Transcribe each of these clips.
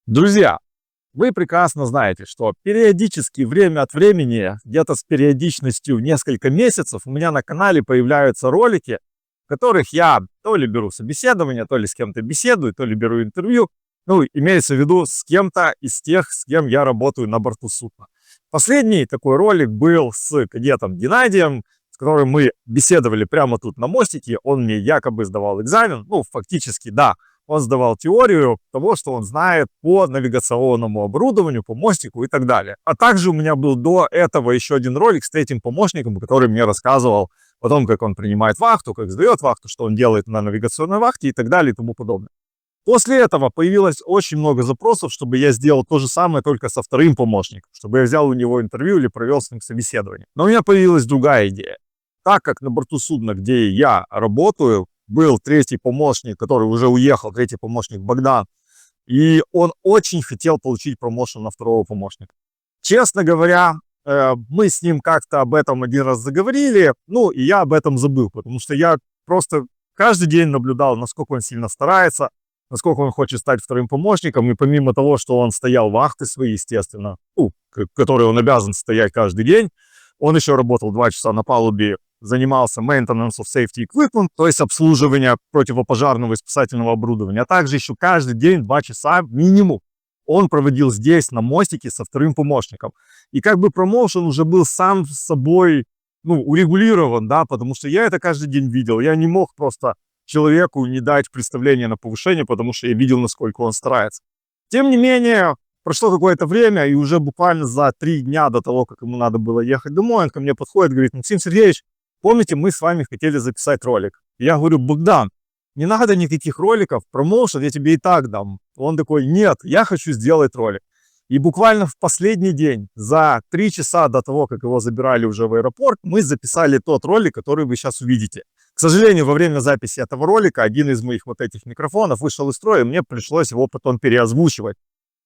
Друзья, вы прекрасно знаете, что периодически, время от времени, где-то с периодичностью в несколько месяцев у меня на канале появляются ролики, в которых я то ли беру собеседование, то ли с кем-то беседую, то ли беру интервью. Ну, имеется в виду с кем-то из тех, с кем я работаю на борту судна. Последний такой ролик был с кадетом Геннадием, с которым мы беседовали прямо тут на мостике. Он мне якобы сдавал экзамен. Ну, фактически, да. Он сдавал теорию того, что он знает по навигационному оборудованию, по мостику и так далее. А также у меня был до этого еще один ролик с третьим помощником, который мне рассказывал о том, как он принимает вахту, как сдает вахту, что он делает на навигационной вахте и так далее и тому подобное. После этого появилось очень много запросов, чтобы я сделал то же самое, только со вторым помощником, чтобы я взял у него интервью или провел с ним собеседование. Но у меня появилась другая идея. Так как на борту судна, где я работаю, был третий помощник, который уже уехал, третий помощник Богдан, и он очень хотел получить промоушен на второго помощника. Честно говоря, мы с ним как-то об этом один раз заговорили, ну и я об этом забыл, потому что я просто каждый день наблюдал, насколько он сильно старается, насколько он хочет стать вторым помощником, и помимо того, что он стоял вахты свои, естественно, которые он обязан стоять каждый день, он еще работал 2 часа на палубе, занимался maintenance of safety equipment, то есть обслуживание противопожарного и спасательного оборудования, а также еще каждый день 2 часа минимум он проводил здесь, на мостике, со вторым помощником. И как бы промоушен уже был сам с собой, урегулирован, да, потому что я это каждый день видел. Я не мог просто человеку не дать представление на повышение, потому что я видел, насколько он старается. Тем не менее, прошло какое-то время, и уже буквально за 3 дня до того, как ему надо было ехать домой, он ко мне подходит, говорит: Максим Сергеевич, помните, мы с вами хотели записать ролик? Я говорю: Богдан, не надо никаких роликов, промоушен я тебе и так дам. Он такой: нет, я хочу сделать ролик. И буквально в последний день, за 3 часа до того, как его забирали уже в аэропорт, мы записали тот ролик, который вы сейчас увидите. К сожалению, во время записи этого ролика один из моих вот этих микрофонов вышел из строя, и мне пришлось его потом переозвучивать.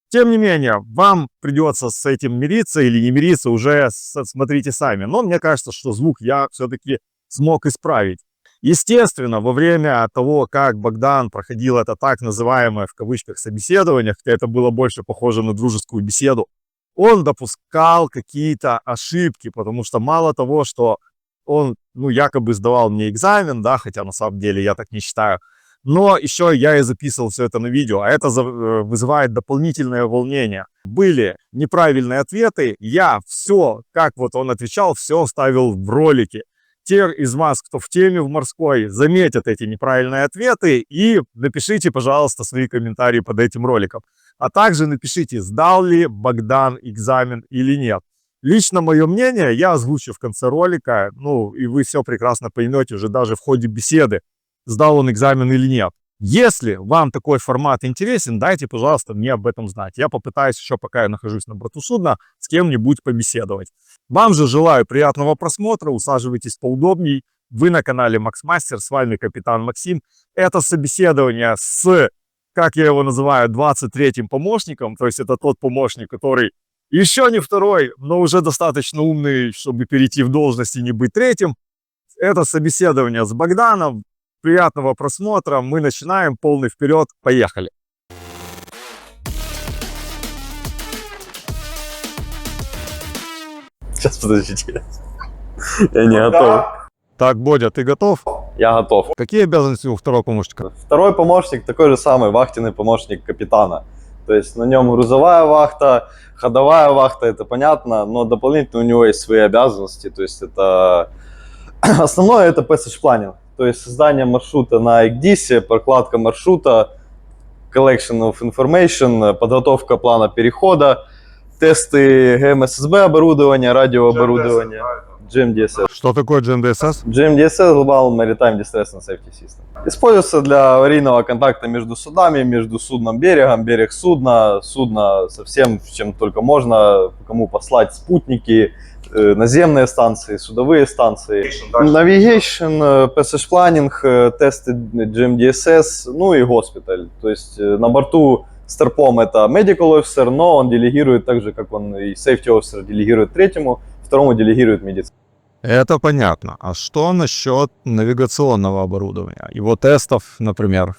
Тем не менее, вам придется с этим мириться или не мириться, уже смотрите сами. Но мне кажется, что звук я все-таки смог исправить. Естественно, во время того, как Богдан проходил это так называемое в кавычках собеседование, хотя это было больше похоже на дружескую беседу, он допускал какие-то ошибки, потому что мало того, что он якобы сдавал мне экзамен, да, хотя на самом деле я так не считаю, но еще я и записывал все это на видео, а это вызывает дополнительное волнение. Были неправильные ответы, я все, как вот он отвечал, все вставил в ролике. Те из вас, кто в теме в морской, заметят эти неправильные ответы и напишите, пожалуйста, свои комментарии под этим роликом. А также напишите, сдал ли Богдан экзамен или нет. Лично мое мнение я озвучу в конце ролика, и вы все прекрасно поймете уже даже в ходе беседы, сдал он экзамен или нет. Если вам такой формат интересен, дайте, пожалуйста, мне об этом знать. Я попытаюсь еще, пока я нахожусь на борту судна, с кем-нибудь побеседовать. Вам же желаю приятного просмотра, усаживайтесь поудобней. Вы на канале MaxMaster, с вами капитан Максим. Это собеседование с, как я его называю, 23-м помощником, то есть это тот помощник, который еще не второй, но уже достаточно умный, чтобы перейти в должность и не быть третьим. Это собеседование с Богданом. Приятного просмотра, мы начинаем, полный вперед, поехали. Сейчас, подождите. Я не готов. Так, Бодя, ты готов? Я готов. Какие обязанности у второго помощника? Второй помощник такой же самый, вахтенный помощник капитана. То есть на нем грузовая вахта, ходовая вахта, это понятно, но дополнительно у него есть свои обязанности. То есть это основное, это passage planning. То есть создание маршрута на ECDIS, прокладка маршрута, collection of information, подготовка плана перехода, тесты GMSSB оборудования, радиооборудования, GMDSS. Что такое GMDSS? GMDSS Global Maritime Distress and Safety System. Используется для аварийного контакта между судами, между судном берегом, берег судна, судно со всем, чем только можно, кому послать спутники, наземные станции, судовые станции, navigation, passage planning, тесты GMDSS, и госпиталь. То есть на борту старпом это medical officer, но он делегирует так же, как он и safety officer делегирует третьему, второму делегирует медицину. Это понятно. А что насчет навигационного оборудования? Его тестов, например?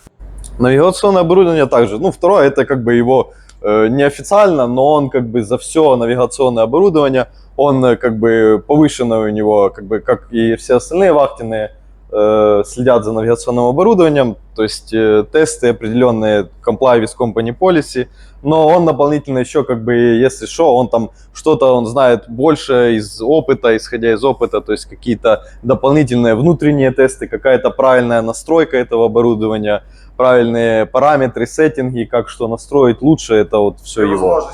Навигационное оборудование также. Второе, это как бы его неофициально, но он как бы за все навигационное оборудование, он как бы повышенный у него, как бы как и все остальные вахтенные, следят за навигационным оборудованием, то есть тесты определенные comply with company policy, но он дополнительно еще как бы, если что, он там что-то он знает больше из опыта, исходя из опыта, то есть какие-то дополнительные внутренние тесты, какая-то правильная настройка этого оборудования, правильные параметры, сеттинги, как что настроить лучше, это вот все его.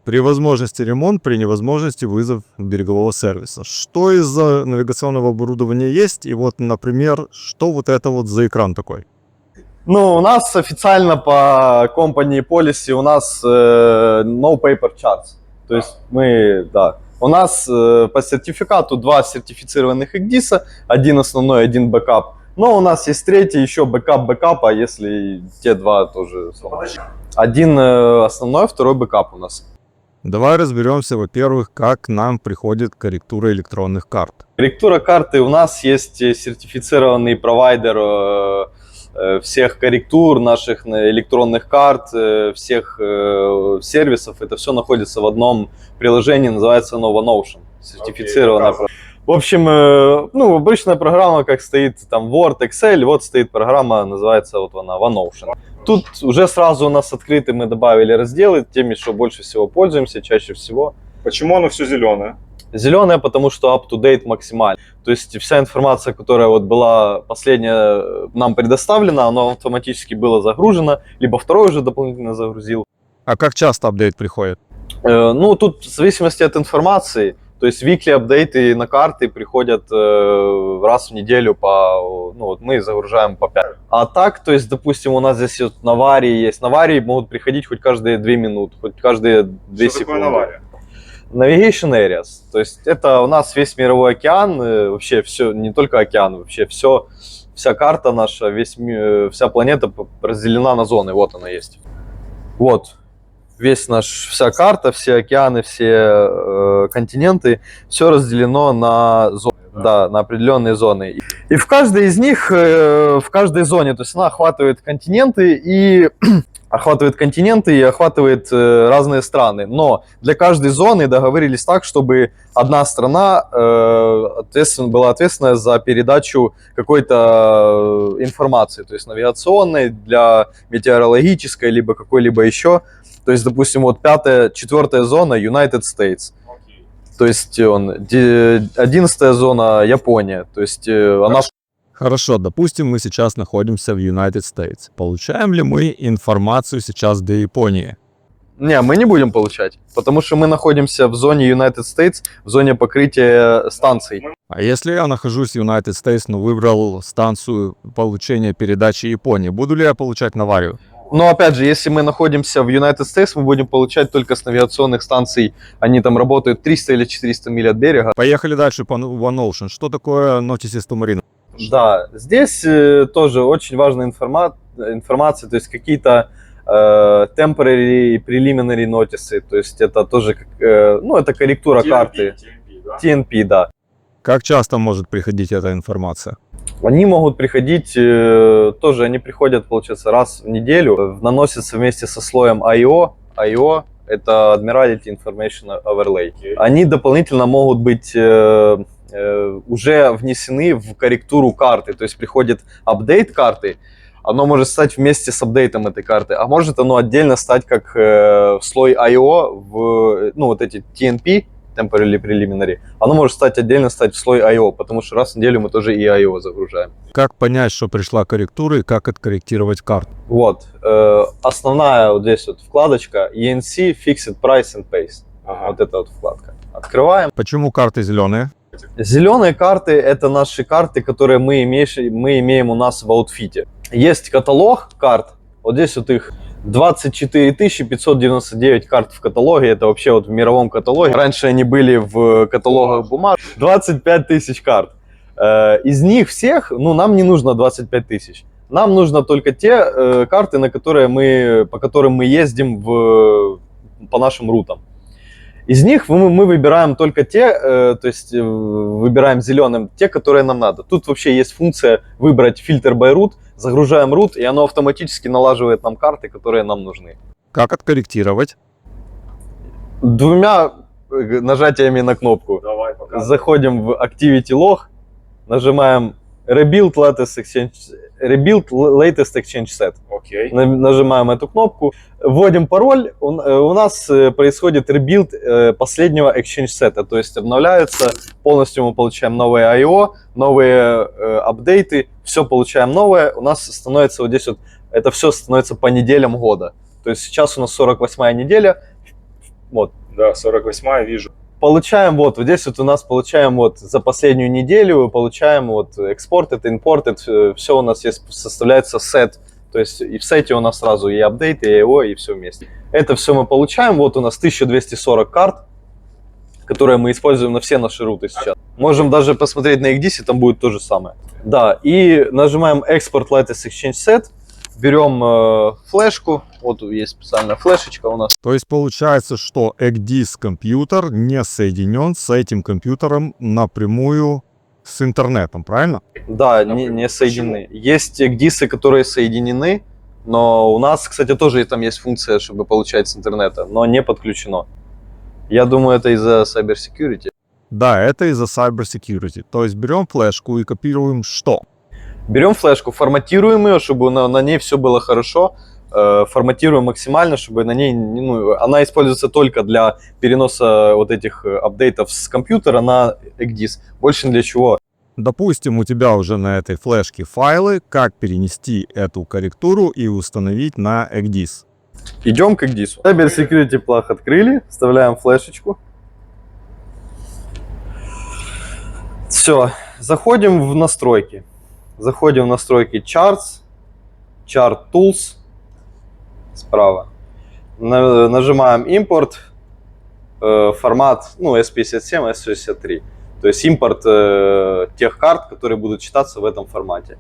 При возможности ремонт, при невозможности вызов берегового сервиса. Что из навигационного оборудования есть? И вот, например, что вот это вот за экран такой? Ну, у нас официально по company policy у нас no paper charts. То есть мы, да. У нас по сертификату 2 сертифицированных ECDIS, один основной, один бэкап. Но у нас есть третий еще бэкап бэкапа, если те два тоже сломаются. Один основной, второй бэкап у нас. Давай разберемся, во-первых, как к нам приходит корректура электронных карт. Корректура карты у нас есть сертифицированный провайдер всех корректур наших электронных карт, всех сервисов. Это все находится в одном приложении, называется оно OneOcean. Сертифицированная. В общем, ну, обычная программа, как стоит там Word, Excel, вот стоит программа, называется вот она OneOcean. Тут уже сразу у нас открыты, мы добавили разделы, теми, что больше всего пользуемся, чаще всего. Почему оно все зеленое? Зеленая, потому что up-to-date максимально. То есть вся информация, которая вот была последняя нам предоставлена, она автоматически была загружена, либо второй уже дополнительно загрузил. А как часто апдейт приходит? Ну, тут в зависимости от информации. То есть weekly апдейты на карты приходят раз в неделю по, ну вот мы загружаем по 5. А так, то есть, допустим, у нас здесь вот наварии есть. Наварии могут приходить хоть каждые 2 минуты, хоть каждые 2 секунды. Что такое навария? Navigation Areas, то есть это у нас весь мировой океан, вообще все, не только океан, вообще все, вся карта наша, вся планета разделена на зоны, вот она есть. Вот, вся карта, все океаны, все континенты, все разделено на зоны, да, на определенные зоны. И в каждой из них, в каждой зоне, то есть она охватывает континенты и охватывает разные страны. Но для каждой зоны договорились так, чтобы одна страна была ответственна за передачу какой-то информации, то есть навигационной, для метеорологической, либо какой-либо еще. То есть, допустим, вот 4-я зона United States. То есть 11-я зона Япония. То есть она... Хорошо, допустим, мы сейчас находимся в United States. Получаем ли мы информацию сейчас до Японии? Не, мы не будем получать, потому что мы находимся в зоне United States, в зоне покрытия станций. А если я нахожусь в United States, но выбрал станцию получения передачи Японии, буду ли я получать наварию? Но опять же, если мы находимся в United States, мы будем получать только с навигационных станций. Они там работают 300 или 400 миль от берега. Поехали дальше по OneOcean. Что такое Notices to Marine? Да, здесь тоже очень важная информация, то есть какие-то temporary и preliminary notices, то есть это тоже, ну, это корректура карты. TNP, да. Как часто может приходить эта информация? Они могут приходить, тоже они приходят, получается, раз в неделю, наносятся вместе со слоем IO. IO – это Admiralty Information Overlay. Они дополнительно могут быть уже внесены в корректуру карты, то есть приходит апдейт карты, оно может стать вместе с апдейтом этой карты, а может оно отдельно стать как слой IO, ну вот эти TNP, Temporary Preliminary, оно может отдельно стать в слой IO, потому что раз в неделю мы тоже и IO загружаем. Как понять, что пришла корректура и как откорректировать карту? Вот, основная вот здесь вот вкладочка ENC Fixed Price and Paste, вот эта вот вкладка. Открываем. Почему карты зеленые? Зеленые карты – это наши карты, которые мы имеем у нас в аутфите. Есть каталог карт, вот здесь вот их 24 599 карт в каталоге, это вообще вот в мировом каталоге. Раньше они были в каталогах бумаг. 25 тысяч карт. Из них всех, ну, нам не нужно 25 тысяч. Нам нужно только те карты, по которым мы ездим по нашим рутам. Из них мы выбираем только те, то есть выбираем зеленым те, которые нам надо. Тут вообще есть функция выбрать фильтр by route, загружаем route, и оно автоматически налаживает нам карты, которые нам нужны. Как откорректировать? Двумя нажатиями на кнопку. Давай, пока. Заходим в Activity Log, нажимаем Rebuild Latest Exchange Set. Окей. Нажимаем эту кнопку, вводим пароль, у нас происходит ребилд последнего Exchange Set, то есть обновляется, полностью мы получаем новые I.O., новые апдейты, все получаем новое, у нас становится вот здесь вот, это все становится по неделям года. То есть сейчас у нас 48-я неделя, вот. Да, 48-я вижу. Получаем вот здесь вот у нас получаем вот за последнюю неделю, получаем вот exported, imported, все у нас есть, составляется сет. То есть и в сете у нас сразу и апдейт, и I.O., и все вместе. Это все мы получаем. Вот у нас 1240 карт, которые мы используем на все наши руты сейчас. Можем даже посмотреть на XDC, там будет то же самое. Да, и нажимаем Export Latest Exchange Set. Берем флешку. Вот есть специальная флешечка у нас. То есть получается, что EGDIS компьютер не соединен с этим компьютером напрямую с интернетом, правильно? Да, не соединены. Есть XDIS, которые соединены, но у нас, кстати, тоже там есть функция, чтобы получать с интернета, но не подключено. Я думаю, это из-за Cyber Security. Да, это из-за Cyber Security. То есть берем флешку и копируем что? Берем флешку, форматируем ее, чтобы на ней все было хорошо. Форматируем максимально, чтобы на ней, она используется только для переноса вот этих апдейтов с компьютера на XDIS. Больше ни для чего. Допустим, у тебя уже на этой флешке файлы, как перенести эту корректуру и установить на EGDIS. Идем к XDIS. Cyber Security Plug открыли, вставляем флешечку. Все, заходим в настройки. Заходим в настройки Charts, Chart Tools, справа. Нажимаем Import, формат, S57, S63. То есть импорт тех карт, которые будут читаться в этом формате.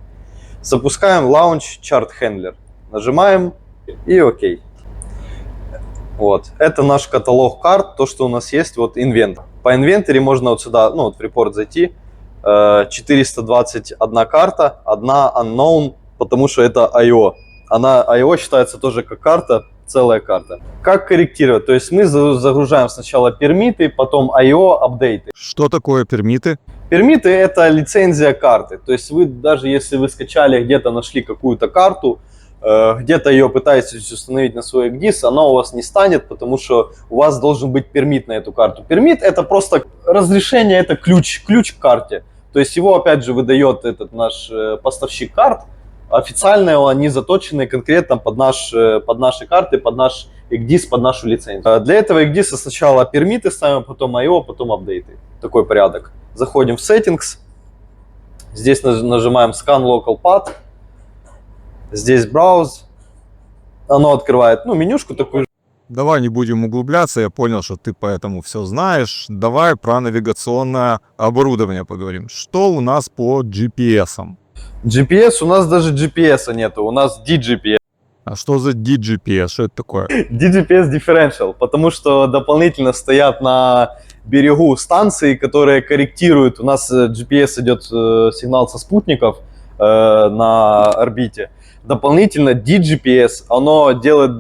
Запускаем Launch Chart Handler. Нажимаем и ОК. Вот. Это наш каталог карт, то, что у нас есть, вот инвентарь. По инвентаре можно вот сюда, в репорт зайти. 421 карта, одна unknown, потому что это I.O. I.O. считается тоже как карта, целая карта. Как корректировать? То есть мы загружаем сначала пермиты, потом I.O. апдейты. Что такое пермиты? Пермиты — это лицензия карты. То есть вы, даже если вы скачали, где-то нашли какую-то карту, где-то ее пытаетесь установить на свой XDIS, она у вас не станет, потому что у вас должен быть пермит на эту карту. Пермит — это просто разрешение, это ключ к карте. То есть его, опять же, выдает этот наш поставщик карт. Официально они заточены конкретно под наши карты, под наш XDIS, под нашу лицензию. Для этого XDIS сначала пермиты ставим, потом I.O., потом апдейты. Такой порядок. Заходим в Settings. Здесь нажимаем Scan Local Path. Здесь Browse. Оно открывает, менюшку такую же. Давай не будем углубляться, я понял, что ты поэтому все знаешь. Давай про навигационное оборудование поговорим. Что у нас по GPS-ам? GPS, у нас даже GPS нету, у нас DGPS. А что за DGPS? Что это такое? DGPS Differential, потому что дополнительно стоят на берегу станции, которые корректируют. У нас GPS идет сигнал со спутников на орбите. Дополнительно DGPS, оно делает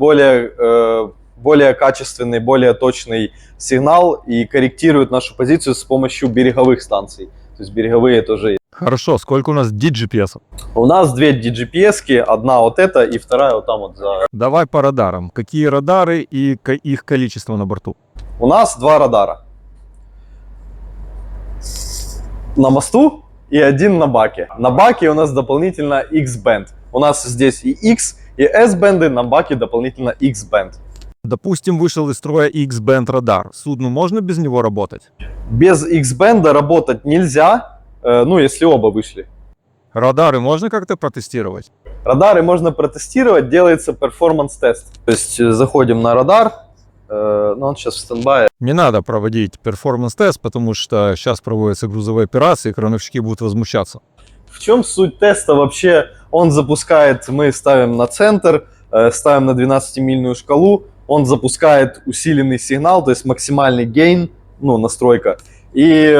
более качественный, более точный сигнал и корректирует нашу позицию с помощью береговых станций. То есть береговые тоже есть. Хорошо, сколько у нас DGPS? У нас две DGPS-ки, одна вот эта и вторая вот там вот за... Давай по радарам. Какие радары и их количество на борту? У нас два радара. На мосту и один на баке. На баке у нас дополнительно X-band. У нас здесь и X, и S-бенды, на баке дополнительно X-band. Допустим, вышел из строя X-band радар. Судну можно без него работать? Без X-бенда работать нельзя, если оба вышли. Радары можно как-то протестировать? Радары можно протестировать, делается перформанс-тест. То есть заходим на радар, он сейчас в стендбае. Не надо проводить перформанс-тест, потому что сейчас проводятся грузовые операции, и крановщики будут возмущаться. В чем суть теста вообще? Он запускает, мы ставим на центр, ставим на 12-мильную шкалу, он запускает усиленный сигнал, то есть максимальный гейн, настройка. И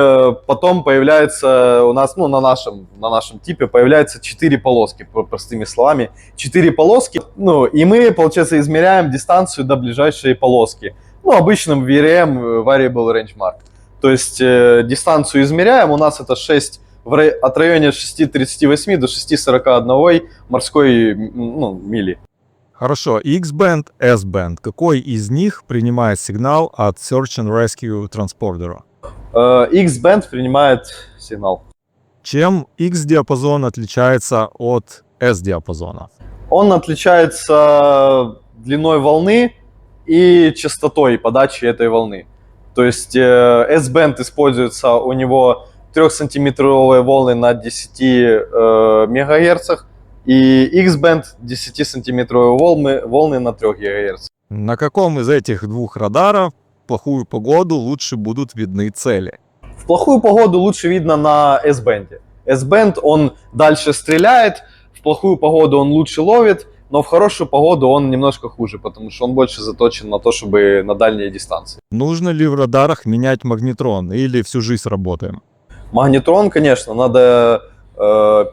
потом появляется у нас, на нашем типе появляются 4 полоски, простыми словами. 4 полоски Ну, и мы, получается, измеряем дистанцию до ближайшей полоски. Ну, обычным VRM, Variable Range Mark. То есть дистанцию измеряем, у нас это 6, от района 6,38 до 6,41 морской мили. Хорошо, X-band, S-band. Какой из них принимает сигнал от Search and Rescue транспордера? X-band принимает сигнал. Чем X-диапазон отличается от S-диапазона? Он отличается длиной волны и частотой подачи этой волны. То есть S-band используется у него 3-сантиметровые волны на 10 мегагерцах и X-band 10-сантиметровые волны на 3 ГГц. На каком из этих двух радаров в плохую погоду лучше будут видны цели? В плохую погоду лучше видно на S-band. S-band он дальше стреляет, в плохую погоду он лучше ловит, но в хорошую погоду он немножко хуже, потому что он больше заточен на то, чтобы на дальние дистанции. Нужно ли в радарах менять магнетрон или всю жизнь работаем? Магнетрон, конечно, надо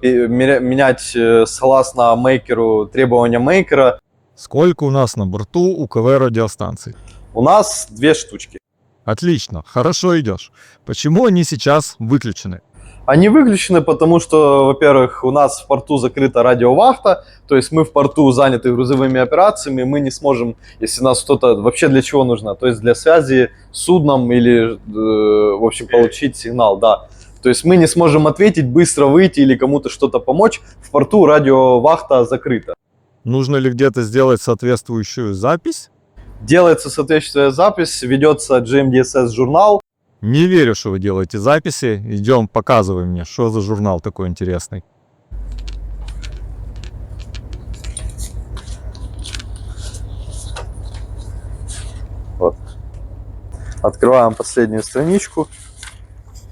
менять согласно мейкеру, требованиям мейкера. Сколько у нас на борту УКВ радиостанций? У нас 2 штучки. Отлично, хорошо идешь. Почему они сейчас выключены? Они выключены, потому что, во-первых, у нас в порту закрыта радиовахта, то есть мы в порту заняты грузовыми операциями, мы не сможем, если нас что-то вообще для чего нужно, то есть для связи с судном или, в общем, получить сигнал, да. То есть мы не сможем ответить, быстро выйти или кому-то что-то помочь, в порту радиовахта закрыта. Нужно ли где-то сделать соответствующую запись? Делается соответствующая запись, ведется GMDSS журнал. Не верю, что вы делаете записи. Идем, показывай мне, что за журнал такой интересный. Вот. Открываем последнюю страничку.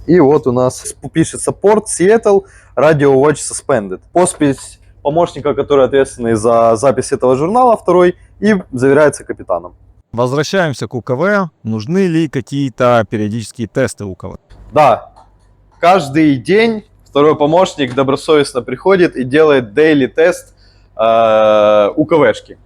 И вот у нас пишется порт Seattle, Radio Watch Suspended. Подпись помощника, который ответственный за запись этого журнала, второй, и заверяется капитаном. Возвращаемся к УКВ. Нужны ли какие-то периодические тесты УКВ? Да, каждый день второй помощник добросовестно приходит и делает daily тест УКВшки.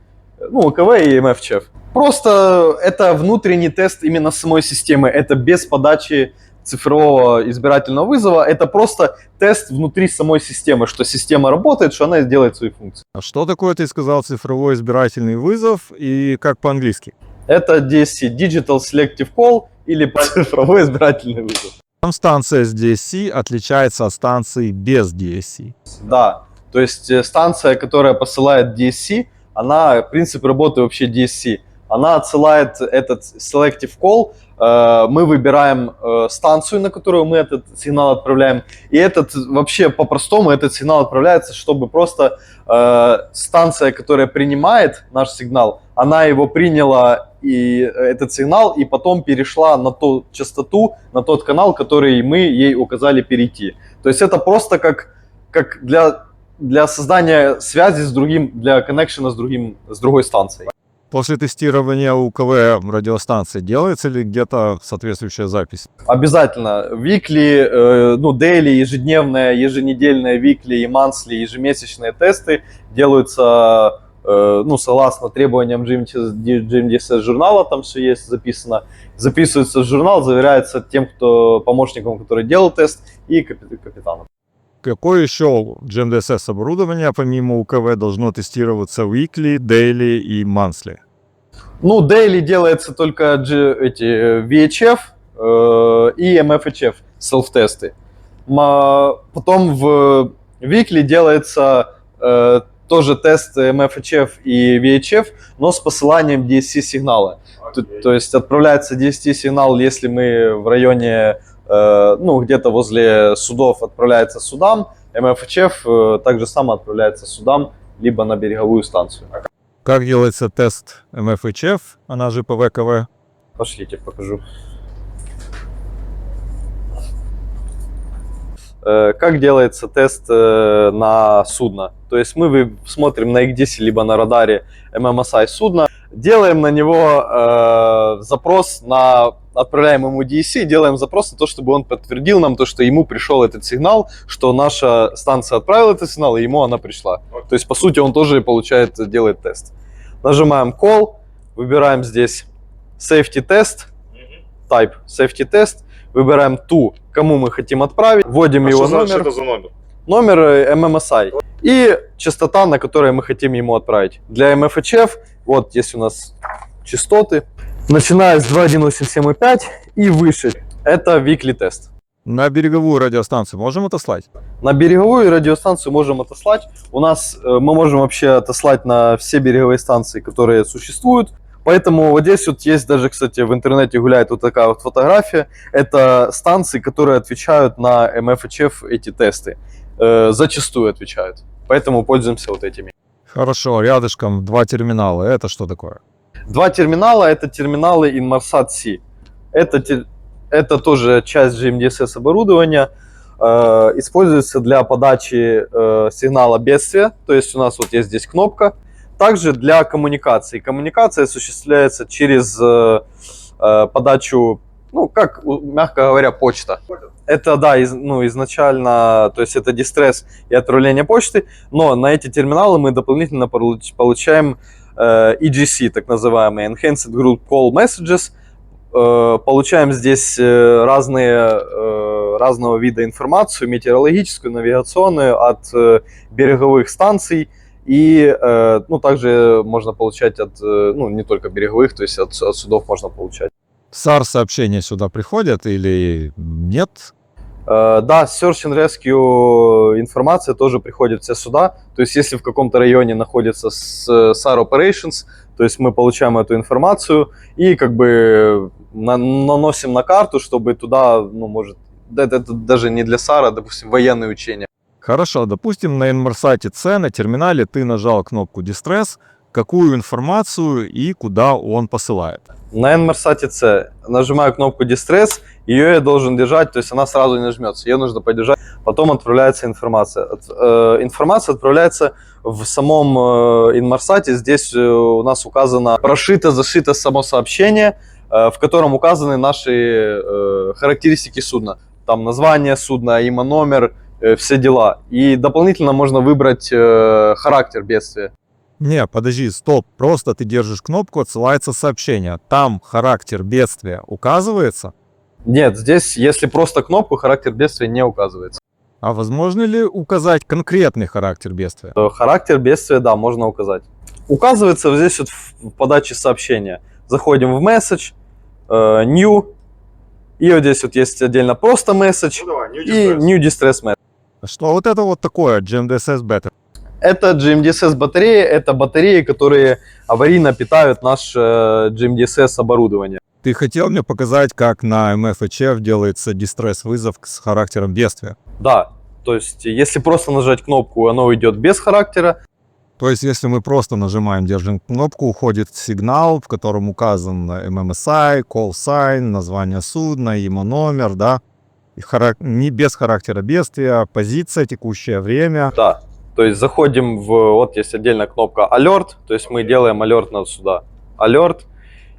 Ну, УКВ и MFChef. Просто это внутренний тест именно самой системы. Это без подачи цифрового избирательного вызова. Это просто тест внутри самой системы, что система работает, что она делает свои функции. А что такое, ты сказал, цифровой избирательный вызов и как по-английски? Это DSC, Digital Selective Call, или цифровой избирательный вызов. Там станция с DSC отличается от станции без DSC. Да, то есть станция, которая посылает DSC, она, в принципе, работает вообще DSC. Она отсылает этот Selective Call, мы выбираем станцию, на которую мы этот сигнал отправляем, и этот, вообще по-простому, этот сигнал отправляется, чтобы просто станция, которая принимает наш сигнал, она его приняла, и этот сигнал, и потом перешла на ту частоту, на тот канал, который мы ей указали перейти. То есть это просто как для создания связи с другим, для коннекшена с другой станцией. После тестирования УКВ радиостанции делается ли где-то соответствующая запись? Обязательно. Weekly, daily, ежедневная, еженедельная, weekly и monthly, ежемесячные тесты делаются согласно требованиям GMDSS журнала, там все есть записано. Записывается в журнал, заверяется тем, помощником, который делал тест, и капитаном. Какое еще GMDSS оборудование помимо УКВ должно тестироваться weekly, daily и monthly? Daily делается только VHF и MFHF self-тесты. Потом в weekly делается тоже тест MFHF и VHF, но с посыланием DSC-сигнала. То есть отправляется DSC-сигнал, если мы в районе, где-то возле судов отправляется судам, MFHF также само отправляется судам, либо на береговую станцию. Как делается тест MFHF, она же ПВКВ? Пошлите, покажу. Как делается тест на судно? То есть мы смотрим на XDC либо на радаре MMSI судна, делаем на него запрос на отправляем ему DSC, делаем запрос на то, чтобы он подтвердил нам то, что ему пришел этот сигнал, что наша станция отправила этот сигнал, и ему она пришла. То есть, по сути, он тоже делает тест. Нажимаем Call, выбираем здесь Safety Test, Type Safety Test, выбираем ту, кому мы хотим отправить, вводим его Что номер. это за номер? Номер MMSI и частота, на которой мы хотим ему отправить. Для MFHF, вот есть у нас частоты, начиная с 2.187.5 и выше. Это weekly тест. На береговую радиостанцию можем отослать? На береговую радиостанцию можем отослать. У нас мы можем вообще отослать на все береговые станции, которые существуют. Поэтому вот здесь вот есть даже, кстати, в интернете гуляет вот такая вот фотография. Это станции, которые отвечают на MFHF эти тесты. Зачастую отвечают. Поэтому пользуемся вот этими. Хорошо, рядышком 2 терминала. Это что такое? 2 терминала — это терминалы Inmarsat C. Это тоже часть GMDSS оборудования. Используется для подачи сигнала бедствия. То есть у нас вот есть здесь кнопка. Также для коммуникации. Коммуникация осуществляется через подачу, ну, как, мягко говоря, почта. Это, да, изначально, то есть это дистресс и отправление почты, но на эти терминалы мы дополнительно получаем EGC, так называемые Enhanced Group Call Messages. Получаем здесь разного вида информацию, метеорологическую, навигационную от береговых станций. И также можно получать от, не только береговых, то есть от судов можно получать. SAR-сообщения сюда приходят или нет? Да, Search and Rescue информация тоже приходит все сюда. То есть если в каком-то районе находится SAR Operations, то есть мы получаем эту информацию и как бы наносим на карту, чтобы туда, это даже не для SAR, а, допустим, военные учения. Хорошо, допустим, на Inmarsat C на терминале ты нажал кнопку Distress, какую информацию и куда он посылает? На Inmarsat C нажимаю кнопку Distress, ее я должен держать, то есть она сразу не нажмется, ее нужно подержать, потом отправляется информация. Информация отправляется в самом Inmarsat, здесь у нас указано, зашито само сообщение, в котором указаны наши характеристики судна. Там название судна, имя, номер, все дела. И дополнительно можно выбрать характер бедствия. Не, подожди, стоп. Просто ты держишь кнопку, отсылается сообщение. Там характер бедствия указывается? Нет, здесь, если просто кнопку, характер бедствия не указывается. А возможно ли указать конкретный характер бедствия? Характер бедствия, да, можно указать. Указывается здесь вот в подаче сообщения. Заходим в Message, New, и вот здесь вот есть отдельно просто Message и New Distress Message. Что вот это вот такое GMDSS Beta? Это GMDSS батареи, это батареи, которые аварийно питают наше GMDSS оборудование. Ты хотел мне показать, как на MFHF делается дистресс-вызов с характером бедствия? Да, то есть если просто нажать кнопку, оно идет без характера. То есть если мы просто нажимаем, держим кнопку, уходит сигнал, в котором указан MMSI, call sign, название судна, ему номер, да? И не без характера бедствия, позиция, текущее время. Да. То есть заходим вот есть отдельная кнопка Alert, то есть мы делаем alert на сюда, Alert.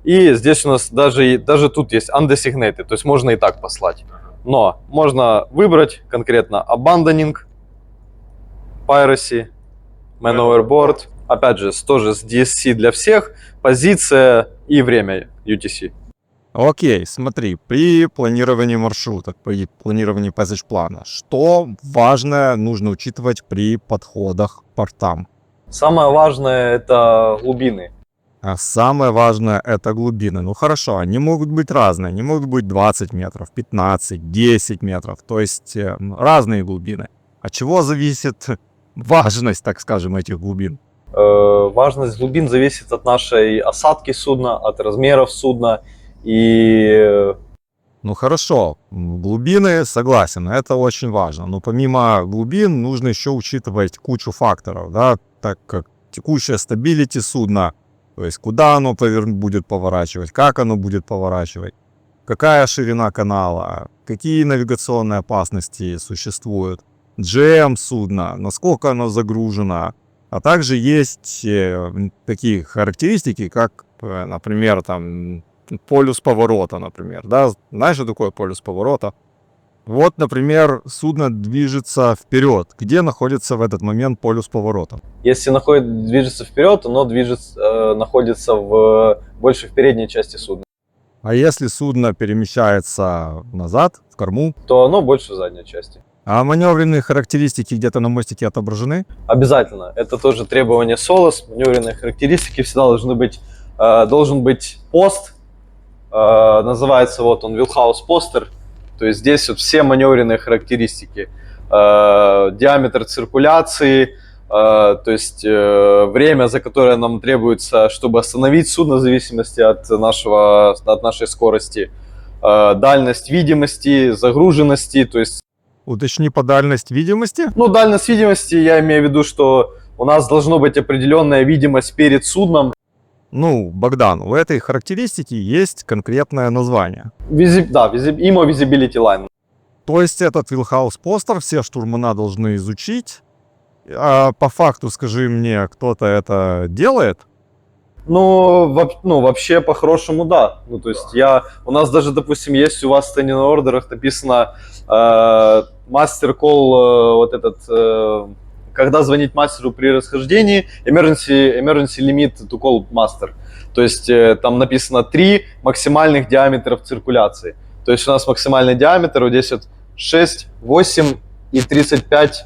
И здесь у нас даже тут есть Undesignated, то есть можно и так послать. Но можно выбрать конкретно Abandoning, Piracy, Man Overboard. Опять же, тоже с DSC для всех, позиция и время UTC. Окей, смотри, при планировании маршрута, при планировании passage-плана, что важное нужно учитывать при подходах к портам? Самое важное — это глубины. А самое важное — это глубины. Ну хорошо, они могут быть разные, они могут быть 20 метров, 15, 10 метров, то есть разные глубины. От чего зависит важность, так скажем, этих глубин? Важность глубин зависит от нашей осадки судна, от размеров судна. И... Ну хорошо, глубины, согласен, это очень важно. Но помимо глубин нужно еще учитывать кучу факторов, да, так как текущая стабилити судна, то есть куда оно будет поворачивать, как оно будет поворачивать, какая ширина канала, какие навигационные опасности существуют, GM судна, насколько оно загружено. А также есть такие характеристики, как, например, там полюс поворота, например, да? Знаешь, что такое полюс поворота? Вот, например, судно движется вперед. Где находится в этот момент полюс поворота? Если движется вперед, оно находится больше в передней части судна, А если судно перемещается назад, в корму, то оно больше в задней части. а маневренные характеристики где-то на мостике отображены? Обязательно. Это тоже требование СОЛОС. Маневренные характеристики всегда должен быть пост. Называется вот он Wheelhouse постер. То есть здесь вот все маневренные характеристики. Диаметр циркуляции, то есть время, за которое нам требуется, чтобы остановить судно в зависимости от нашей скорости, дальность видимости, загруженности, то есть Уточни по дальность видимости. дальность видимости, я имею в виду, что у нас должна быть определенная видимость перед судном. Ну, Богдан, у этой характеристики есть конкретное название. IMO Visibility Line. То есть этот Wheelhouse постер все штурмана должны изучить. А по факту, скажи мне, кто-то это делает? Вообще, по-хорошему, да. То есть у нас даже, допустим, есть у вас в standing ордерах написано мастер call, когда звонить мастеру при расхождении, emergency limit to call master. То есть там написано 3 максимальных диаметров циркуляции. То есть у нас максимальный диаметр вот здесь вот 6, 8 и 35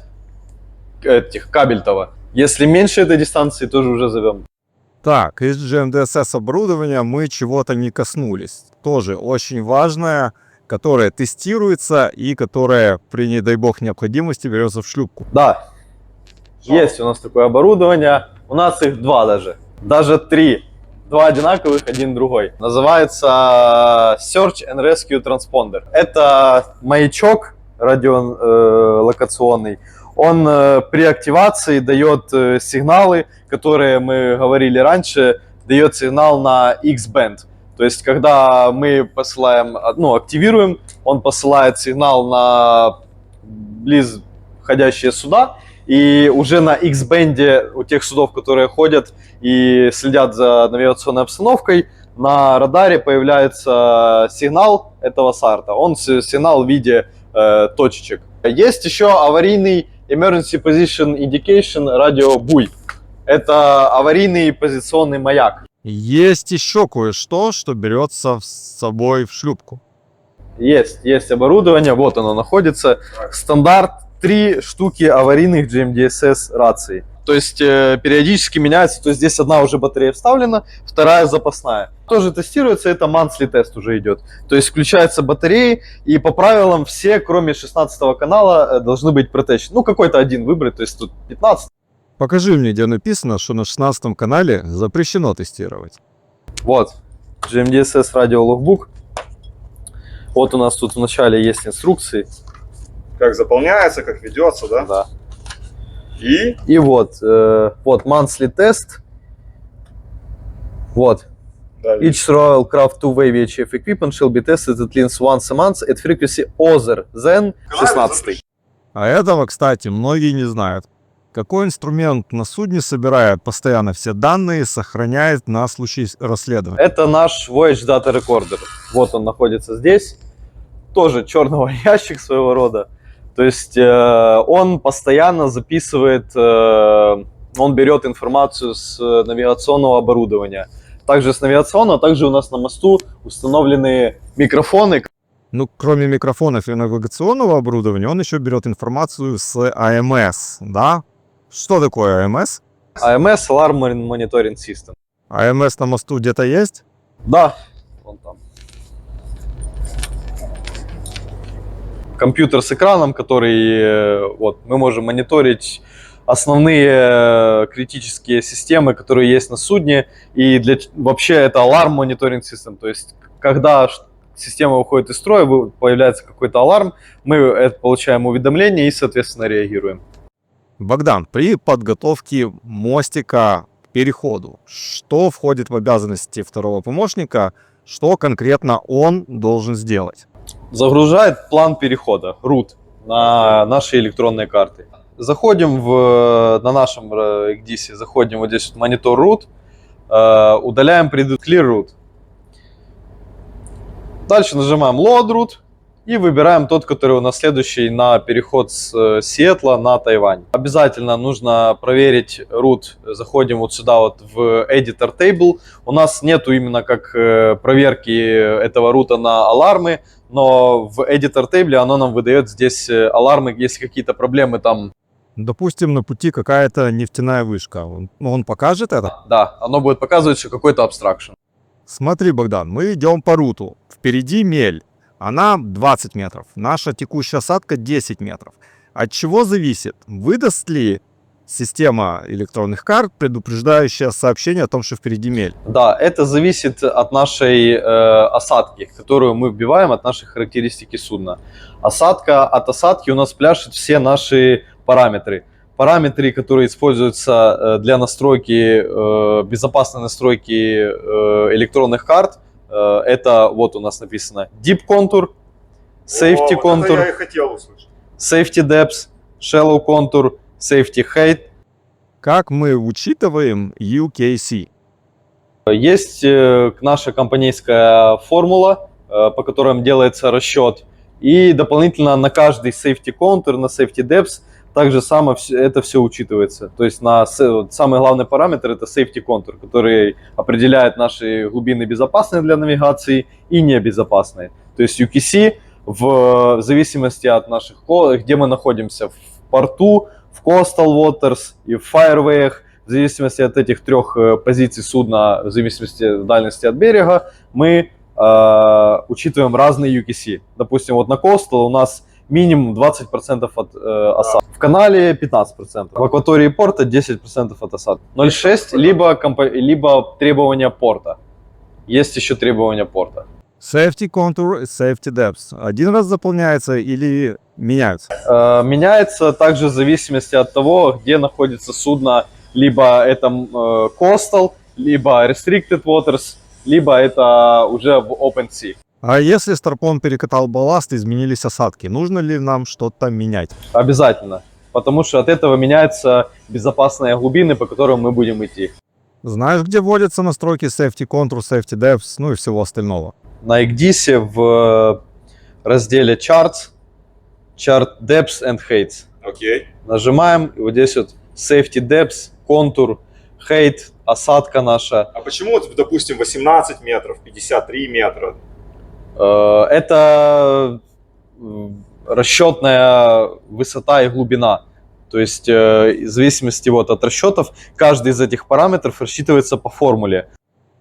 этих кабельтова. Если меньше этой дистанции, тоже уже зовем. Так, из GMDSS оборудования мы чего-то не коснулись. Тоже очень важное, которое тестируется и которое при, не дай бог, необходимости берется в шлюпку. Да, есть у нас такое оборудование. У нас их 2 даже 3. 2 одинаковых, один другой. Называется Search and Rescue Transponder. Это маячок радиолокационный. Он при активации дает сигналы, которые мы говорили раньше, дает сигнал на X-band. То есть, когда мы активируем, он посылает сигнал на близходящие суда, и уже на X-бенде у тех судов, которые ходят и следят за навигационной обстановкой, на радаре появляется сигнал этого сарта. Он сигнал в виде точечек. Есть еще аварийный Emergency Position Indication Radio Buoy. Это аварийный позиционный маяк. Есть еще кое-что, что берется с собой в шлюпку. Есть оборудование, вот оно находится. Стандарт 3 штуки аварийных GMDSS раций. То есть периодически меняется, то есть здесь одна уже батарея вставлена, вторая запасная. Тоже тестируется, это monthly тест уже идет. То есть включаются батареи, и по правилам все, кроме 16 канала, должны быть protection. Какой-то один выбрать, то есть тут 15. Покажи мне, где написано, что на 16 канале запрещено тестировать. Вот, GMDSS Radio Logbook. Вот у нас тут в начале есть инструкции. Как заполняется, как ведется, да? Да. И вот monthly test. Вот. дальше. Each Royal Craft 2-way VHF equipment shall be tested at least once a month at frequency other than 16. А этого, кстати, многие не знают. Какой инструмент на судне собирает постоянно все данные, сохраняет на случай расследования? Это наш Voyage Data Recorder. Вот он находится здесь. Тоже черного ящик своего рода. То есть он постоянно записывает, он берет информацию с навигационного оборудования. Также с навигационного, также у нас на мосту установлены микрофоны. Кроме микрофонов и навигационного оборудования, он еще берет информацию с АМС, да? Что такое АМС? AMS Alarm Monitoring System. АМС на мосту где-то есть? Да, вон там. Компьютер с экраном, который мы можем мониторить основные критические системы, которые есть на судне. И вообще это Alarm Monitoring System. То есть, когда система выходит из строя, появляется какой-то аларм, мы получаем уведомление и, соответственно, реагируем. Богдан, при подготовке мостика к переходу, что входит в обязанности второго помощника, что конкретно он должен сделать? Загружает план перехода, route, на наши электронные карты. Заходим на нашем ECDIS, заходим вот здесь в монитор route, удаляем clear route. Дальше нажимаем Load Route и выбираем тот, который у нас следующий на переход с Сиэтла на Тайвань. Обязательно нужно проверить root. Заходим вот сюда вот в Editor Table. У нас нету именно как проверки этого рута на алармы, но в Editor Table оно нам выдает здесь алармы, если какие-то проблемы там. Допустим, на пути какая-то нефтяная вышка. Он покажет это? Да, оно будет показывать, что какой-то abstraction. Смотри, Богдан, мы идем по руту. Впереди мель. Она 20 метров. Наша текущая осадка 10 метров. От чего зависит? Выдаст ли система электронных карт предупреждающее сообщение о том, что впереди мель? Да, это зависит от нашей осадки, которую мы вбиваем, от нашей характеристики судна. От осадки у нас пляшут все наши параметры. Параметры, которые используются для настройки, безопасной настройки электронных карт, это вот у нас написано Deep Contour, Safety Вот это Contour, я и хотел услышать. Safety Depth, Shallow Contour, Safety Height. Как мы учитываем UKC? Есть наша компанейская формула, по которой делается расчет. И дополнительно на каждый Safety Contour, на Safety Depth также само это все учитывается. То есть самый главный параметр это Safety Contour, который определяет наши глубины безопасные для навигации и небезопасные. То есть UKC в зависимости от наших, где мы находимся, в порту, в Coastal Waters и в Fireway, в зависимости от этих трех позиций судна, в зависимости от дальности от берега, мы учитываем разные UKC. Допустим, вот на Coastal у нас минимум 20% от осадки. В канале 15%. В акватории порта 10% от осадки. 0,6 либо требования порта. Есть еще требования порта. Safety Contour и Safety Depth. Один раз заполняется или меняются? Меняется также в зависимости от того, где находится судно. Либо это Coastal, либо Restricted Waters, либо это уже в Open Sea. А если Старпом перекатал балласт, изменились осадки, нужно ли нам что-то менять? Обязательно, потому что от этого меняются безопасные глубины, по которым мы будем идти. Знаешь, где вводятся настройки Safety Contour, Safety Depth, ну и всего остального? На ECDIS в разделе Charts, Chart Depths and Heights. Окей. Нажимаем, и вот здесь вот Safety Depths, Contour, Height, осадка наша. А почему, вот, допустим, 18 метров, 53 метра? Это расчетная высота и глубина. То есть в зависимости вот от расчетов, каждый из этих параметров рассчитывается по формуле.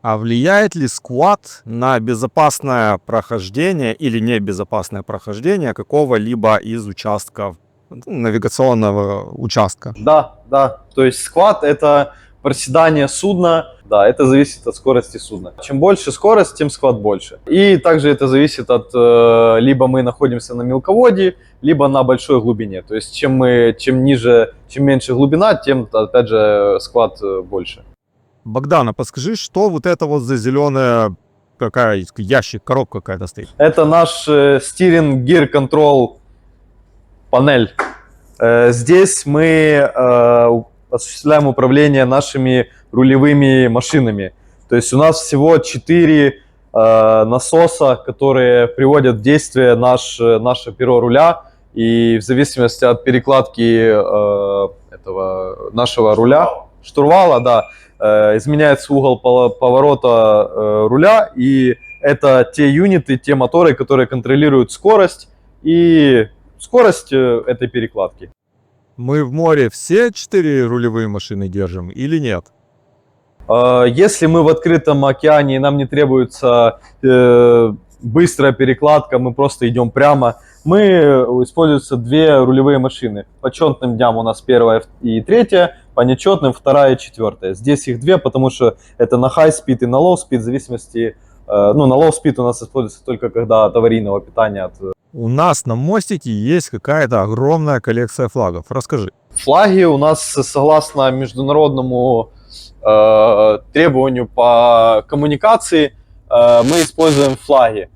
А влияет ли сквад на безопасное прохождение или небезопасное прохождение какого-либо из участков, навигационного участка? Да, да. То есть сквад это проседание судна. Да, это зависит от скорости судна. Чем больше скорость, тем сквад больше. И также это зависит от либо мы находимся на мелководье, либо на большой глубине. То есть чем меньше глубина, тем опять же сквад больше. Богдана, подскажи, что вот это вот за зеленая какая ящик, коробка какая-то стоит? Это наш Steering Gear Control панель. Здесь мы осуществляем управление нашими рулевыми машинами. То есть у нас всего 4 насоса, которые приводят в действие наше перо руля. И в зависимости от перекладки этого нашего руля, штурвала, да, изменяется угол поворота руля. И это те юниты, те моторы, которые контролируют скорость этой перекладки. Мы в море все 4 рулевые машины держим или нет? Если мы в открытом океане и нам не требуется быстрая перекладка, мы просто идем прямо, используются 2 рулевые машины. По четным дням у нас 1 и 3, по нечетным 2 и 4. Здесь их 2, потому что это на high speed и на low speed, в зависимости, на low speed у нас используется только когда от аварийного питания. У нас на мостике есть какая-то огромная коллекция флагов. Расскажи. Флаги у нас, согласно международному требованию по коммуникации, мы используем флаги.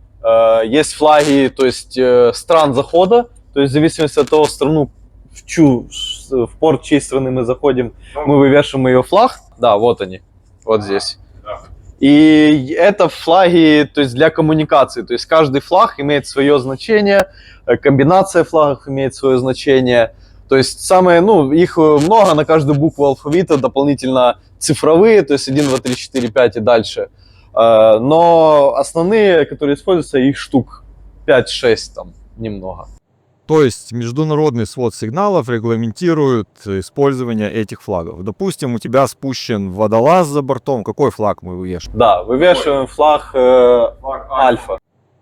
Есть флаги, то есть стран захода, то есть в зависимости от того, страну, в порт чьей страны мы заходим, мы вывешиваем ее флаг. Да, вот они, вот здесь. И это флаги, то есть для коммуникации. То есть каждый флаг имеет свое значение, комбинация флагов имеет свое значение. То есть самые, их много, на каждую букву алфавита дополнительно цифровые, то есть 1, 2, 3, 4, 5 и дальше. Но основные, которые используются, их штук 5-6 там немного. То есть международный свод сигналов регламентирует использование этих флагов. Допустим, у тебя спущен водолаз за бортом. Какой флаг мы вывешиваем? Да, вывешиваем флаг Альфа.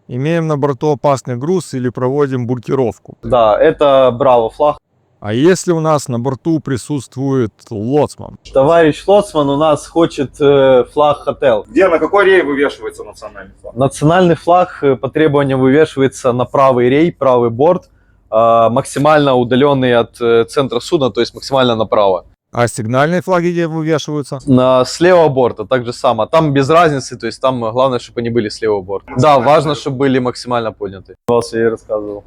Имеем на борту опасный груз или проводим букировку. Да, это Браво флаг. А если у нас на борту присутствует лоцман? Товарищ лоцман у нас хочет флаг Хотел. Где, на какой рей вывешивается национальный флаг? Национальный флаг по требованию вывешивается на правый рей, правый борт, максимально удаленный от центра судна, то есть максимально направо. А сигнальные флаги где вывешиваются? С левого борта так же само. Там без разницы, то есть там главное, чтобы они были с левого борта. Да, важно, чтобы были максимально подняты. Я и рассказывал.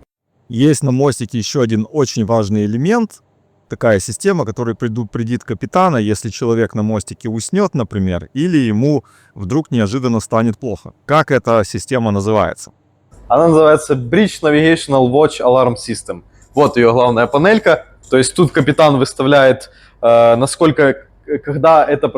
Есть на мостике еще один очень важный элемент. Такая система, которая предупредит капитана, если человек на мостике уснет, например, или ему вдруг неожиданно станет плохо. Как эта система называется? Она называется Bridge Navigational Watch Alarm System. Вот ее главная панелька. То есть тут капитан выставляет, насколько, когда эта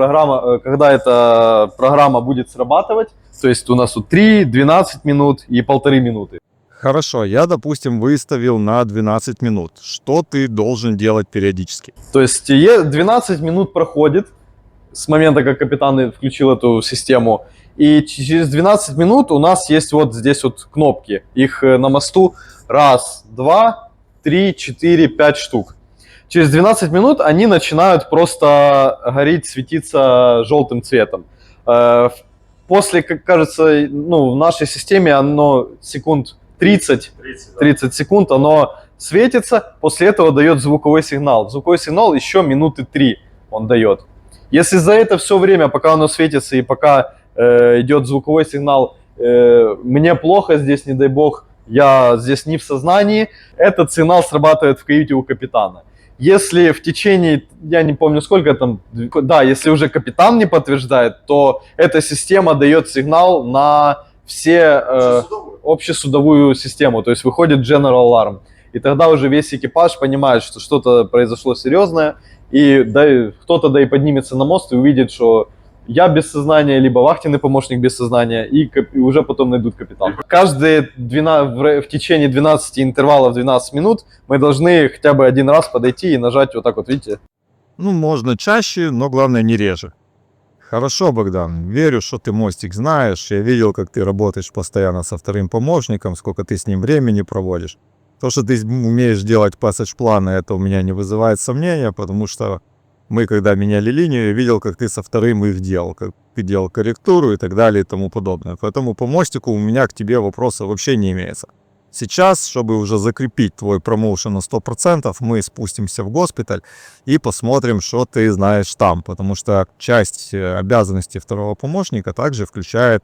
программа будет срабатывать. То есть у нас тут 3, 12 минут и 1,5 минуты. Хорошо, я, допустим, выставил на 12 минут. Что ты должен делать периодически? То есть 12 минут проходит с момента, как капитан включил эту систему. И через 12 минут у нас есть вот здесь вот кнопки. Их на мосту 1, 2, 3, 4, 5 штук. Через 12 минут они начинают просто гореть, светиться желтым цветом. После, как кажется, в нашей системе оно секунд 30 секунд оно светится, после этого дает звуковой сигнал. Звуковой сигнал еще минуты 3 он дает. Если за это все время, пока оно светится и пока идет звуковой сигнал, мне плохо здесь, не дай бог, я здесь не в сознании, этот сигнал срабатывает в каюте у капитана. Если в течение, я не помню сколько там, да, если уже капитан не подтверждает, то эта система дает сигнал на все общесудовую систему, то есть выходит General Alarm. И тогда уже весь экипаж понимает, что что-то произошло серьезное, и кто-то и поднимется на мост и увидит, что я без сознания, либо вахтенный помощник без сознания, и уже потом найдут капитан. В течение 12 интервалов 12 минут мы должны хотя бы один раз подойти и нажать вот так вот, видите? Можно чаще, но главное не реже. Хорошо, Богдан, верю, что ты мостик знаешь. Я видел, как ты работаешь постоянно со вторым помощником, сколько ты с ним времени проводишь. То, что ты умеешь делать пассаж-планы, это у меня не вызывает сомнения, потому что мы, когда меняли линию, я видел, как ты со вторым их делал, как ты делал корректуру и так далее и тому подобное. Поэтому по мостику у меня к тебе вопроса вообще не имеется. Сейчас, чтобы уже закрепить твой промоушен на 100%, мы спустимся в госпиталь и посмотрим, что ты знаешь там. Потому что часть обязанностей второго помощника также включает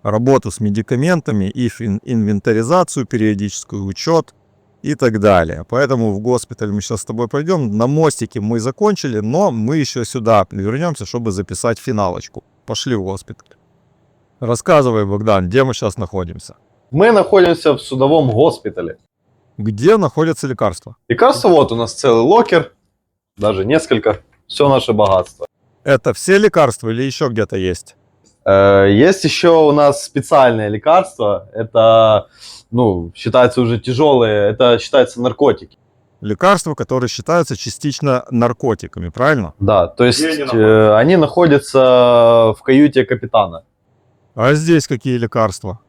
работу с медикаментами, их инвентаризацию, периодическую учет и так далее. Поэтому в госпиталь мы сейчас с тобой пойдем. На мостике мы закончили, но мы еще сюда вернемся, чтобы записать финалочку. Пошли в госпиталь. Рассказывай, Богдан, где мы сейчас находимся? Мы находимся в судовом госпитале. Где находятся лекарства? Лекарства, вот у нас целый локер, даже несколько, все наше богатство. Это все лекарства или еще где-то есть? Есть еще у нас специальные лекарства, это, считается уже тяжелые, это считается наркотики. Лекарства, которые считаются частично наркотиками, правильно? Да, то есть они находятся в каюте капитана. А здесь какие лекарства?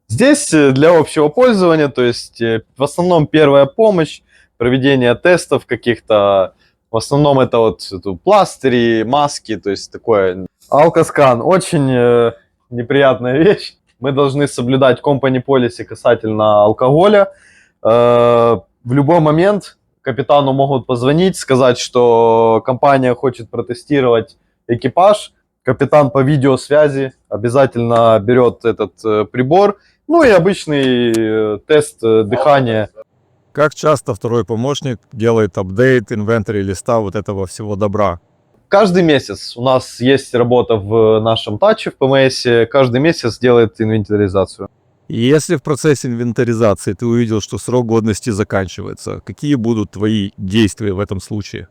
Здесь для общего пользования, то есть в основном первая помощь, проведение тестов каких-то, в основном это вот пластыри, маски, то есть такое. Алкоскан, очень неприятная вещь. Мы должны соблюдать company policy касательно алкоголя. В любой момент капитану могут позвонить, сказать, что компания хочет протестировать экипаж. Капитан по видеосвязи обязательно берет этот прибор. И обычный тест дыхания. Как часто второй помощник делает апдейт инвентаря листа вот этого всего добра? Каждый месяц у нас есть работа в нашем таче, в ПМС, каждый месяц делает инвентаризацию. И если в процессе инвентаризации ты увидел, что срок годности заканчивается, какие будут твои действия в этом случае?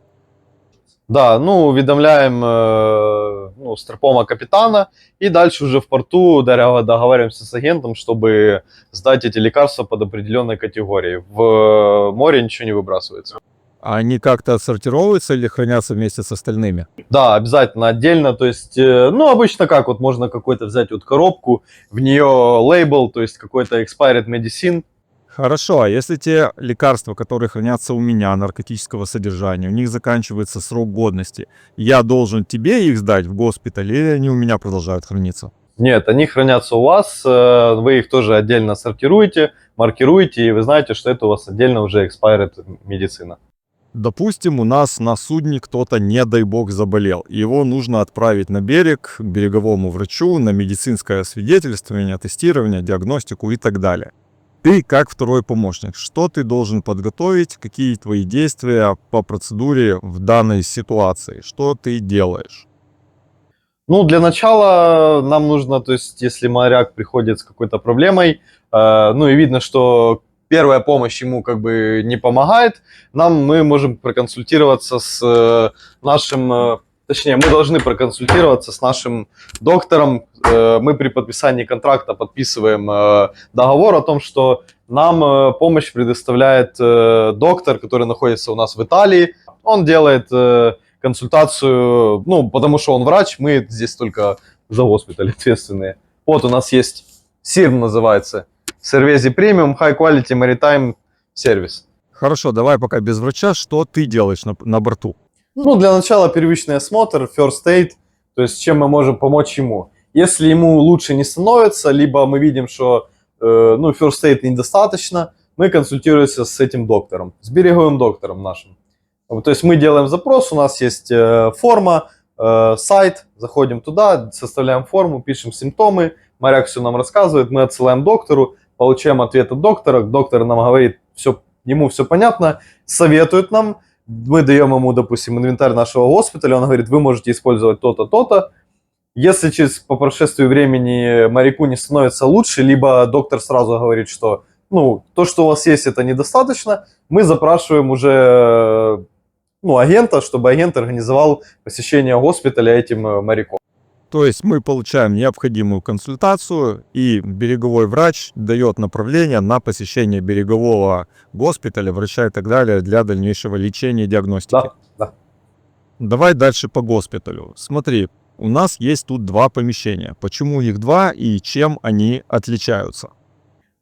Да, ну, уведомляем стропома капитана, и дальше уже в порту договариваемся с агентом, чтобы сдать эти лекарства под определенной категорией. В море ничего не выбрасывается. А они как-то отсортировываются или хранятся вместе с остальными? Да, обязательно отдельно, то есть, обычно как, вот можно какой-то взять вот коробку, в нее лейбл, то есть какой-то expired medicine. Хорошо, а если те лекарства, которые хранятся у меня, наркотического содержания, у них заканчивается срок годности, я должен тебе их сдать в госпиталь или они у меня продолжают храниться? Нет, они хранятся у вас, вы их тоже отдельно сортируете, маркируете, и вы знаете, что это у вас отдельно уже expired медицина. Допустим, у нас на судне кто-то, не дай бог, заболел. Его нужно отправить на берег к береговому врачу на медицинское освидетельствование, тестирование, диагностику и так далее. Ты, как второй помощник, что ты должен подготовить, какие твои действия по процедуре в данной ситуации, что ты делаешь? Ну, для начала нам нужно, то есть, если моряк приходит с какой-то проблемой, и видно, что первая помощь ему как бы не помогает, мы можем проконсультироваться с нашим, точнее, мы должны проконсультироваться с нашим доктором. Мы при подписании контракта подписываем договор о том, что нам помощь предоставляет доктор, который находится у нас в Италии. Он делает консультацию, потому что он врач, мы здесь только за госпиталь ответственные. Вот у нас есть СИРМ называется. Cervezi Premium High Quality Maritime Service. Хорошо, давай пока без врача, что ты делаешь на борту? Для начала первичный осмотр, first aid, то есть чем мы можем помочь ему. Если ему лучше не становится, либо мы видим, что first aid недостаточно, мы консультируемся с этим доктором, с береговым доктором нашим. То есть мы делаем запрос, у нас есть форма, сайт, заходим туда, составляем форму, пишем симптомы, моряк все нам рассказывает, мы отсылаем доктору, получаем ответ от доктора, доктор нам говорит, ему все понятно, советует нам, мы даем ему, допустим, инвентарь нашего госпиталя, он говорит, вы можете использовать то-то, то-то. Если по прошествии времени моряку не становится лучше, либо доктор сразу говорит, что то, что у вас есть, это недостаточно, мы запрашиваем уже агента, чтобы агент организовал посещение госпиталя этим моряком. То есть мы получаем необходимую консультацию, и береговой врач дает направление на посещение берегового госпиталя, врача и так далее для дальнейшего лечения и диагностики. Да. Давай дальше по госпиталю. Смотри, у нас есть тут два помещения. Почему их два и чем они отличаются?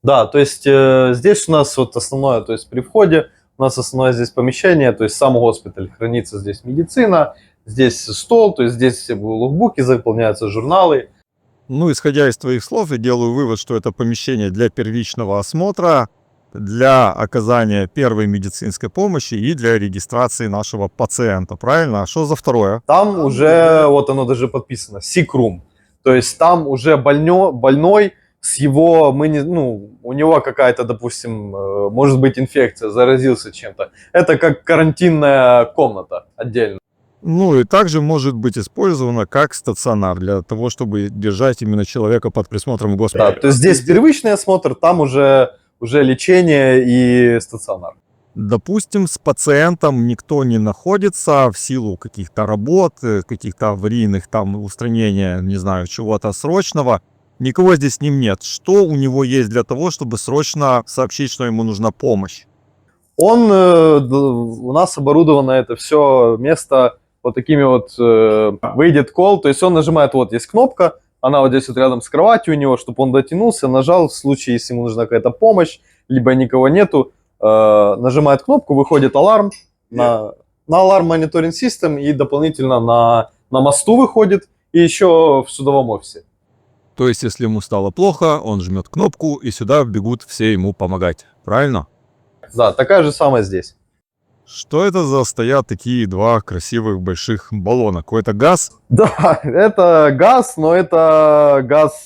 Да, то есть здесь у нас вот основное, то есть при входе у нас основное здесь помещение, то есть сам госпиталь, хранится здесь медицина, здесь стол, то есть здесь все логбуки, заполняются журналы. Исходя из твоих слов, я делаю вывод, что это помещение для первичного осмотра, для оказания первой медицинской помощи и для регистрации нашего пациента, правильно? А что за второе? Там уже, вот оно даже подписано, sick room, то есть там уже больной с его, у него какая-то, допустим, может быть инфекция, заразился чем-то. Это как карантинная комната отдельно. И также может быть использовано как стационар для того, чтобы держать именно человека под присмотром в госпитале. Да, то есть здесь первичный осмотр, там уже лечение и стационар. Допустим, с пациентом никто не находится в силу каких-то работ, каких-то аварийных устранения, не знаю, чего-то срочного. Никого здесь с ним нет. Что у него есть для того, чтобы срочно сообщить, что ему нужна помощь? У нас оборудовано это все место вот такими вот, выйдет кол, то есть он нажимает, вот есть кнопка, она вот здесь вот рядом с кроватью у него, чтобы он дотянулся, нажал, в случае, если ему нужна какая-то помощь, либо никого нету, нажимает кнопку, выходит аларм на аларм мониторинг систем и дополнительно на мосту выходит и еще в судовом офисе. То есть, если ему стало плохо, он жмет кнопку, и сюда бегут все ему помогать. Правильно? Да, такая же самая здесь. Что это за стоят такие два красивых больших баллона? Какой-то газ? Да, это газ, но это газ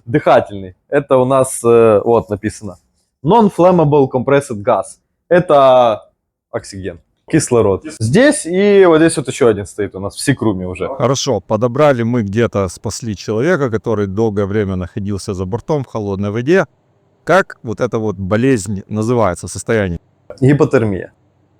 дыхательный. Это у нас, вот написано, non-flammable compressed gas. Это оксиген. Кислород. Здесь и вот здесь вот еще один стоит у нас в секруме уже. Хорошо, подобрали мы где-то, спасли человека, который долгое время находился за бортом в холодной воде. Как вот эта вот болезнь называется, состояние? Гипотермия.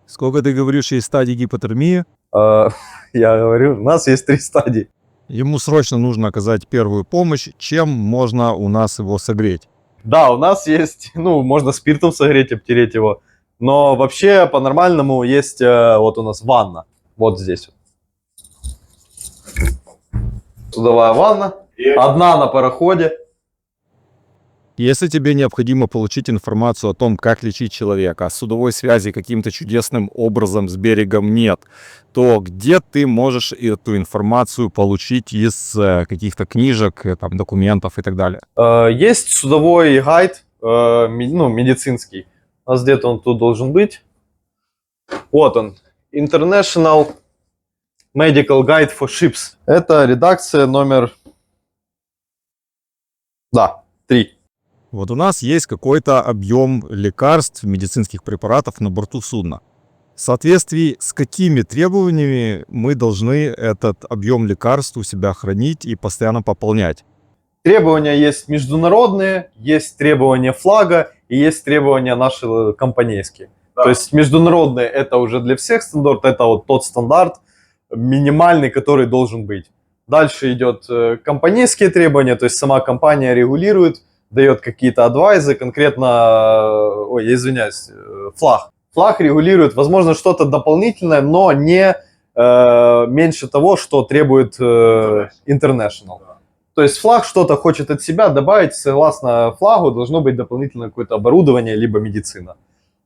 Сколько ты говоришь, есть стадий гипотермии? Я говорю, у нас есть 3 стадии. Ему срочно нужно оказать первую помощь. Чем можно у нас его согреть? Да, у нас есть, ну, можно спиртом согреть, обтереть его. Но вообще, по-нормальному, есть вот у нас ванна. Вот здесь. Судовая ванна. Одна на пароходе. Если тебе необходимо получить информацию о том, как лечить человека, а судовой связи каким-то чудесным образом с берегом нет, то где ты можешь эту информацию получить из каких-то книжек, там, документов и так далее? Есть судовой гайд, ну, медицинский. У нас где-то он тут должен быть. Вот он. International Medical Guide for Ships. Это редакция номер... Да, 3. Вот у нас есть какой-то объем лекарств, медицинских препаратов на борту судна. В соответствии с какими требованиями мы должны этот объем лекарств у себя хранить и постоянно пополнять? Требования есть международные, есть требования флага и есть требования наши компанейские. Да. То есть международные это уже для всех стандарт, это вот тот стандарт минимальный, который должен быть. Дальше идет компанейские требования, то есть сама компания регулирует, дает какие-то адвайзы, конкретно, ой, я извиняюсь, флаг. Флаг регулирует, возможно, что-то дополнительное, но не меньше того, что требует International. То есть флаг что-то хочет от себя добавить, согласно флагу должно быть дополнительное какое-то оборудование, либо медицина.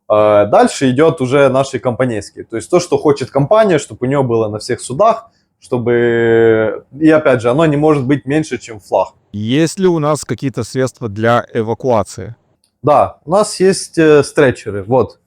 Дальше идет уже наши компанейские. То есть то, что хочет компания, чтобы у нее было на всех судах, чтобы... И опять же, оно не может быть меньше, чем флаг. Есть ли у нас какие-то средства для эвакуации? Да, у нас есть стретчеры. Вот,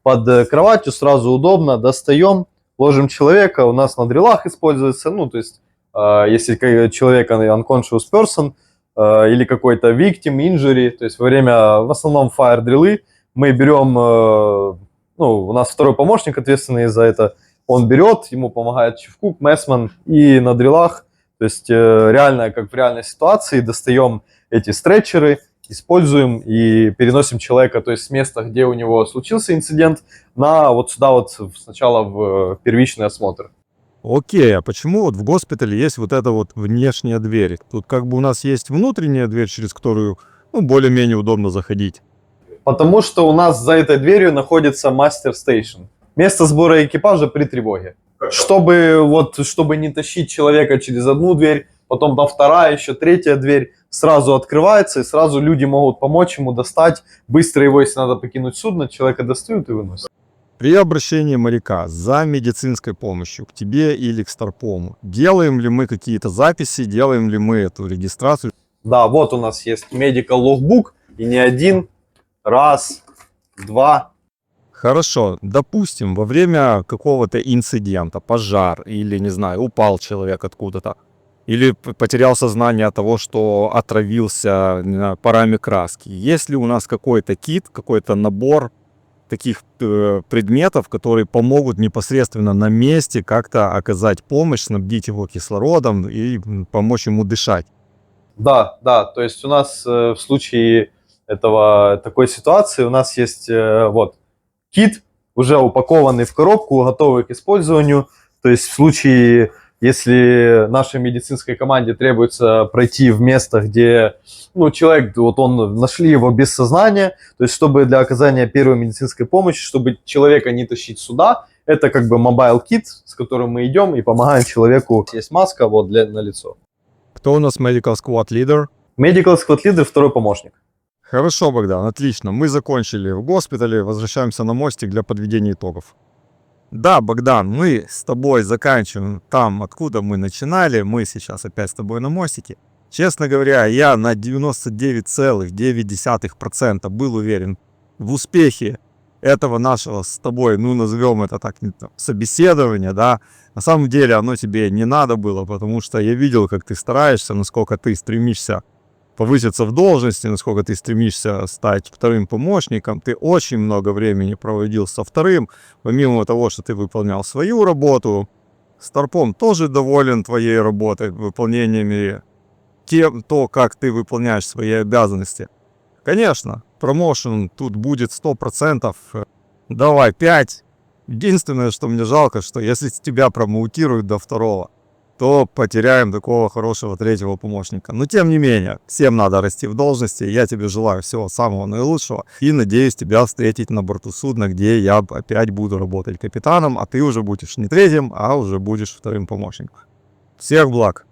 под кроватью сразу удобно, достаем, ложим человека, у нас на дрелах используется, ну, то есть, если человек unconscious person или какой-то victim, injury, то есть во время, в основном, fire дрелы, мы берем, ну, у нас второй помощник, ответственный за это, он берет, ему помогает чифкук, мессман, и на дрелах, то есть реально, как в реальной ситуации, достаем эти стретчеры, используем и переносим человека, то есть с места, где у него случился инцидент, на вот сюда вот сначала в первичный осмотр. Окей, а почему вот в госпитале есть вот эта вот внешняя дверь? Тут как бы у нас есть внутренняя дверь, через которую, ну, более-менее удобно заходить. Потому что у нас за этой дверью находится мастер стейшн. Место сбора экипажа при тревоге. Чтобы не тащить человека через одну дверь, потом там вторая, еще третья дверь, сразу открывается, и сразу люди могут помочь ему достать. Быстро его, если надо покинуть судно, человека достают и выносят. При обращении моряка за медицинской помощью к тебе или к Старпому, делаем ли мы какие-то записи, делаем ли мы эту регистрацию? Да, вот у нас есть medical logbook, и не один, раз, два. Хорошо, допустим, во время какого-то инцидента, пожар или, не знаю, упал человек откуда-то, или потерял сознание от того, что отравился парами краски. Есть ли у нас какой-то кит, какой-то набор таких предметов, которые помогут непосредственно на месте как-то оказать помощь, снабдить его кислородом и помочь ему дышать? Да, то есть у нас в случае такой ситуации у нас есть вот кит, уже упакованный в коробку, готовый к использованию. То есть в случае, если нашей медицинской команде требуется пройти в место, где человек, нашли его без сознания, то есть чтобы для оказания первой медицинской помощи, чтобы человека не тащить сюда, это как бы mobile kit, с которым мы идем и помогаем человеку. Есть маска вот на лицо. Кто у нас Medical Squad Leader? Medical Squad Leader второй помощник. Хорошо, Богдан, отлично. Мы закончили в госпитале, возвращаемся на мостик для подведения итогов. Да, Богдан, мы с тобой заканчиваем там, откуда мы начинали. Мы сейчас опять с тобой на мостике. Честно говоря, я на 99,9% был уверен в успехе этого нашего с тобой, назовем это так, собеседования, да. На самом деле оно тебе не надо было, потому что я видел, как ты стараешься, насколько ты стремишься повыситься в должности, насколько ты стремишься стать вторым помощником. Ты очень много времени проводил со вторым, помимо того, что ты выполнял свою работу. Старпом тоже доволен твоей работой, выполнениями, то, как ты выполняешь свои обязанности. Конечно, промоушен тут будет 100%. Давай 5. Единственное, что мне жалко, что если тебя промоутируют до второго, то потеряем такого хорошего третьего помощника. Но тем не менее, всем надо расти в должности. Я тебе желаю всего самого наилучшего и надеюсь тебя встретить на борту судна, где я опять буду работать капитаном, а ты уже будешь не третьим, а уже будешь вторым помощником. Всех благ!